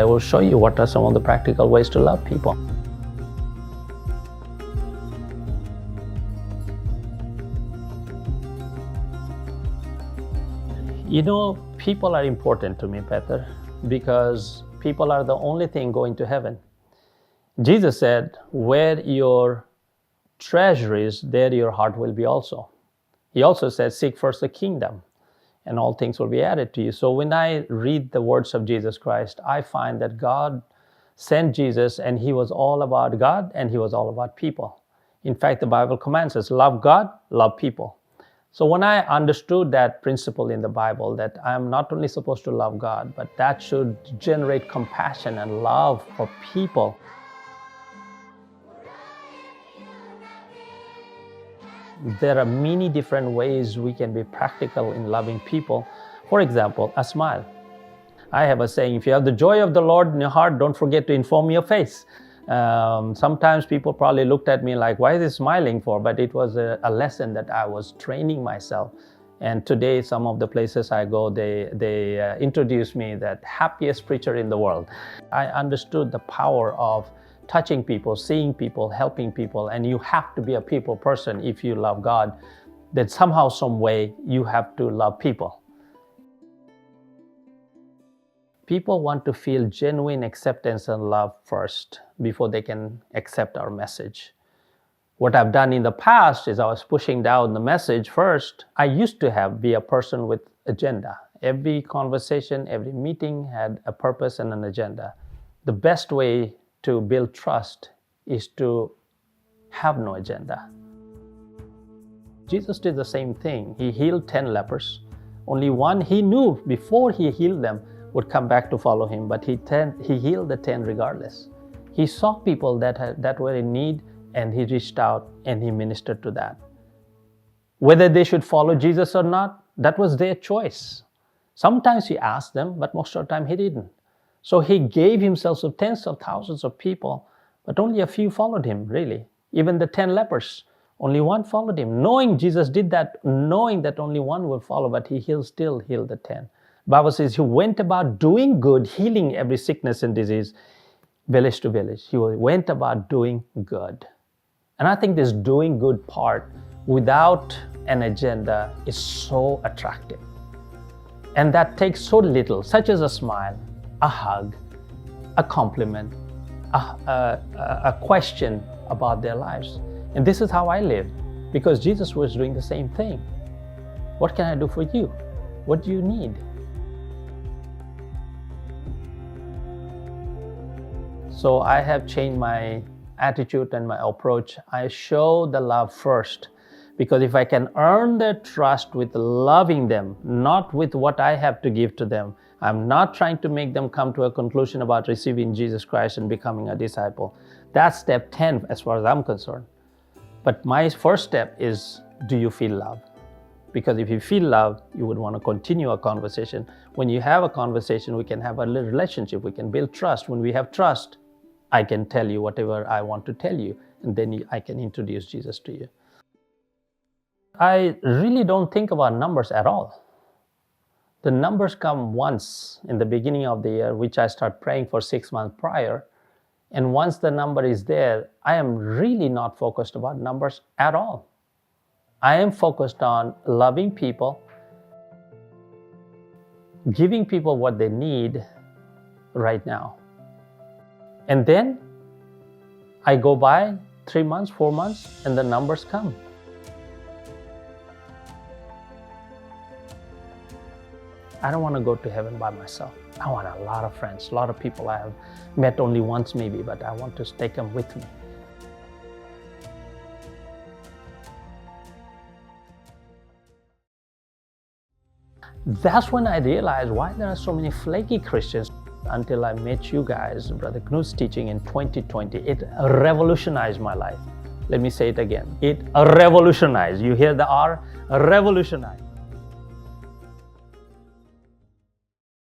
and I will show you what are some of the practical ways to love people. You know, people are important to me, Peter, because people are the only thing going to heaven. Jesus said, where your treasure is, there your heart will be also. He also said, seek first the kingdom, and all things will be added to you. So when I read the words of Jesus Christ, I find that God sent Jesus, and he was all about God, and he was all about people. In fact, the Bible commands us, love God, love people. So when I understood that principle in the Bible, that I'm not only supposed to love God, but that should generate compassion and love for people. There are many different ways we can be practical in loving people. For example, a smile. I have a saying, if you have the joy of the Lord in your heart, don't forget to inform your face. Sometimes people probably looked at me like, why is he smiling for? But it was a lesson that I was training myself. And today, some of the places I go, they introduce me that happiest preacher in the world. I understood the power of touching people, seeing people, helping people, and you have to be a people person if you love God. That somehow, some way, you have to love people. People want to feel genuine acceptance and love first before they can accept our message. What I've done in the past is I was pushing down the message first. I used to be a person with agenda. Every conversation, every meeting had a purpose and an agenda. The best way to build trust is to have no agenda. Jesus did the same thing. He healed 10 lepers. Only one he knew before he healed them would come back to follow him, but he healed the 10 regardless. He saw people that were in need, and he reached out and he ministered to that. Whether they should follow Jesus or not, that was their choice. Sometimes he asked them, but most of the time he didn't. So he gave himself to tens of thousands of people, but only a few followed him, really. Even the 10 lepers, only one followed him. Knowing Jesus did that, knowing that only one would follow, but he still healed the 10. The Bible says he went about doing good, healing every sickness and disease, village to village. He went about doing good. And I think this doing good part without an agenda is so attractive. And that takes so little, such as a smile, a hug, a compliment, a question about their lives. And this is how I live, because Jesus was doing the same thing. What can I do for you? What do you need? So I have changed my attitude and my approach. I show the love first, because if I can earn their trust with loving them, not with what I have to give to them, I'm not trying to make them come to a conclusion about receiving Jesus Christ and becoming a disciple. That's step 10 as far as I'm concerned. But my first step is, do you feel love? Because if you feel love, you would want to continue a conversation. When you have a conversation, we can have a little relationship. We can build trust. When we have trust, I can tell you whatever I want to tell you, and then I can introduce Jesus to you. I really don't think about numbers at all. The numbers come once in the beginning of the year, which I start praying for 6 months prior. And once the number is there, I am really not focused about numbers at all. I am focused on loving people, giving people what they need right now. And then I go by 3 months, 4 months, and the numbers come. I don't want to go to heaven by myself. I want a lot of friends, a lot of people I have met only once maybe, but I want to take them with me. That's when I realized why there are so many flaky Christians. Until I met you guys, Brother Knut's teaching in 2020, it revolutionized my life. Let me say it again. It revolutionized. You hear the R? Revolutionized.